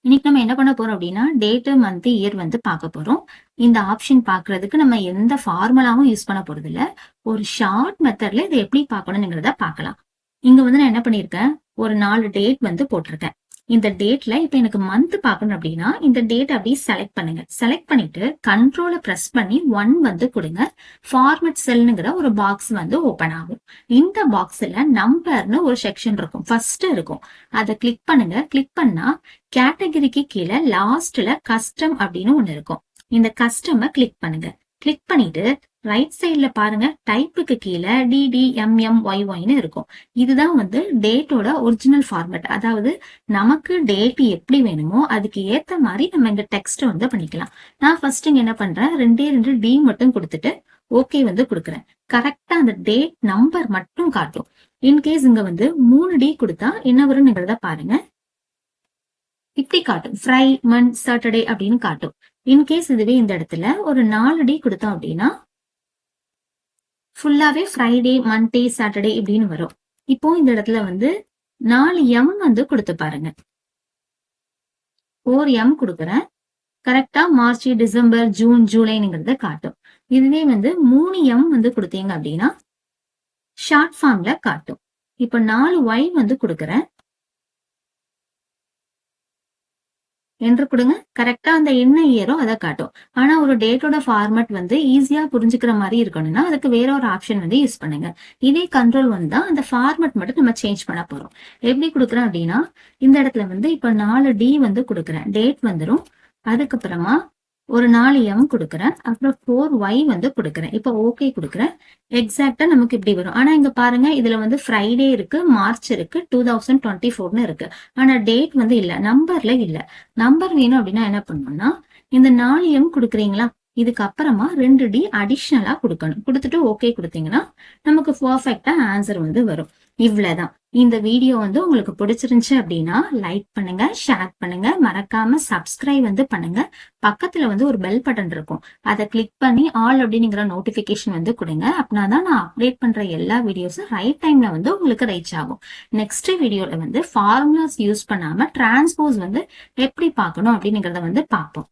இன்னைக்கு நம்ம என்ன பண்ண போறோம் அப்படின்னா டேட் மந்த் இயர் வந்து பார்க்க போறோம். இந்த ஆப்ஷன் பாக்குறதுக்கு நம்ம எந்த ஃபார்முலாவும் யூஸ் பண்ண போறது இல்ல. ஒரு ஷார்ட் மெத்தட்ல இதை எப்படி பார்க்கணுங்கிறத பார்க்கலாம். இங்க வந்து நான் என்ன பண்ணிருக்கேன், ஒரு 4 டேட் வந்து போட்டிருக்கேன். இந்த டேட்ல இப்ப எனக்கு மந்த் பார்க்கணும் அப்படின்னா இந்த டேட் அப்படியே செலக்ட் பண்ணுங்க. செலக்ட் பண்ணிட்டு கண்ட்ரோலை பிரஸ் பண்ணி 1 வந்து கொடுங்க. ஃபார்மட் செல்னுங்கிற ஒரு பாக்ஸ் வந்து ஓபன் ஆகும். இந்த பாக்ஸ்ல நம்பர்னு ஒரு செக்ஷன் இருக்கும், ஃபர்ஸ்ட் இருக்கும். அதை கிளிக் பண்ணுங்க. கிளிக் பண்ணா கேட்டகரிக்கு கீழே லாஸ்ட்ல கஸ்டம் அப்படின்னு ஒண்ணு இருக்கும். இந்த கஸ்டம கிளிக் பண்ணுங்க. கிளிக் பண்ணிட்டு ரைட் சைட்ல பாருங்க, டைப்புக்கு கீழே DDMMYYன்னு இருக்கும். இதுதான் வந்து டேட்டோட ஒரிஜினல் ஃபார்மேட். அதாவது நமக்கு டேட் எப்படி வேணுமோ அதுக்கு ஏத்த மாதிரி நம்ம இங்க டெக்ஸ்ட் வந்து பண்ணிக்கலாம். நான் ஃபர்ஸ்ட் இங்க என்ன பண்றேன், 2 D மட்டும் கொடுத்துட்டு ஓகே வந்து கொடுக்குறேன். கரெக்டா அந்த டேட் நம்பர் மட்டும் காட்டும். இன்கேஸ் இங்க வந்து 3 D கொடுத்தா என்ன வரும்ங்கிறத பாருங்க. இப்படி காட்டும், ஃப்ரை மந்த் சாட்டர்டே அப்படின்னு காட்டும். இன்கேஸ் இதுவே இந்த இடத்துல ஒரு 4 D கொடுத்தோம் அப்படின்னா ஃபுல்லாவே ஃப்ரைடே மண்டே சாட்டர்டே இப்படின்னு வரும். இப்போ இந்த இடத்துல வந்து 4 M வந்து கொடுத்து பாருங்க. 4 M கொடுக்குறேன். கரெக்டா மார்ச் டிசம்பர் ஜூன் ஜூலைங்கிறத காட்டும். இதுவே வந்து 3 M வந்து கொடுத்தீங்க அப்படின்னா ஷார்ட் ஃபார்ம்ல காட்டும். இப்போ 4 Y வந்து கொடுக்குறேன். என்று கொடுங்க. கரெக்டா அந்த என்ன இயரோ அதை காட்டும். ஆனா ஒரு டேட்டோட ஃபார்மட் வந்து ஈஸியா புரிஞ்சுக்கிற மாதிரி இருக்கணும்னா அதுக்கு வேற ஒரு ஆப்ஷன் வந்து யூஸ் பண்ணுங்க. இதே கண்ட்ரோல் வந்தா அந்த ஃபார்மட் மட்டும் நம்ம சேஞ்ச் பண்ண போறோம். எப்படி கொடுக்குறேன் அப்படின்னா இந்த இடத்துல வந்து இப்ப 4 D வந்து கொடுக்குறேன். டேட் வந்துடும். அதுக்கப்புறமா ஒரு 4 M கொடுக்குறேன். அப்புறம் 4 Y வந்து கொடுக்குறேன். இப்ப ஓகே கொடுக்குறேன். எக்ஸாக்டா நமக்கு இப்படி வரும். ஆனா இங்க பாருங்க, இதுல வந்து ஃப்ரைடே இருக்கு, மார்ச் இருக்கு, 2024ன்னு இருக்கு. ஆனா டேட் வந்து இல்ல, நம்பர்ல இல்ல. நம்பர் வேணும் அப்படின்னா என்ன பண்ணணும்னா இந்த 4 M கொடுக்குறீங்களா, இதுக்கு அப்புறமா 2 D அடிஷ்னலா கொடுக்கணும். கொடுத்துட்டு ஓகே கொடுத்தீங்கன்னா நமக்கு பர்ஃபெக்டா ஆன்சர் வந்து வரும். இவ்வளவுதான். இந்த வீடியோ வந்து உங்களுக்கு பிடிச்சிருந்துச்சு அப்படின்னா லைக் பண்ணுங்க, ஷேர் பண்ணுங்க, மறக்காம சப்ஸ்கிரைப் வந்து பண்ணுங்க. பக்கத்துல வந்து ஒரு பெல் பட்டன் இருக்கும், அதை கிளிக் பண்ணி ஆல் அப்படிங்கிற நோட்டிபிகேஷன் வந்து கொடுங்க. அப்படின்னாதான் நான் அப்டேட் பண்ற எல்லா வீடியோஸும் ரைட் டைம்ல வந்து உங்களுக்கு ரீச் ஆகும். நெக்ஸ்ட் வீடியோல வந்து ஃபார்முலாஸ் யூஸ் பண்ணாம டிரான்ஸ்போஸ் வந்து எப்படி பார்க்கணும் அப்படிங்கறத வந்து பார்ப்போம்.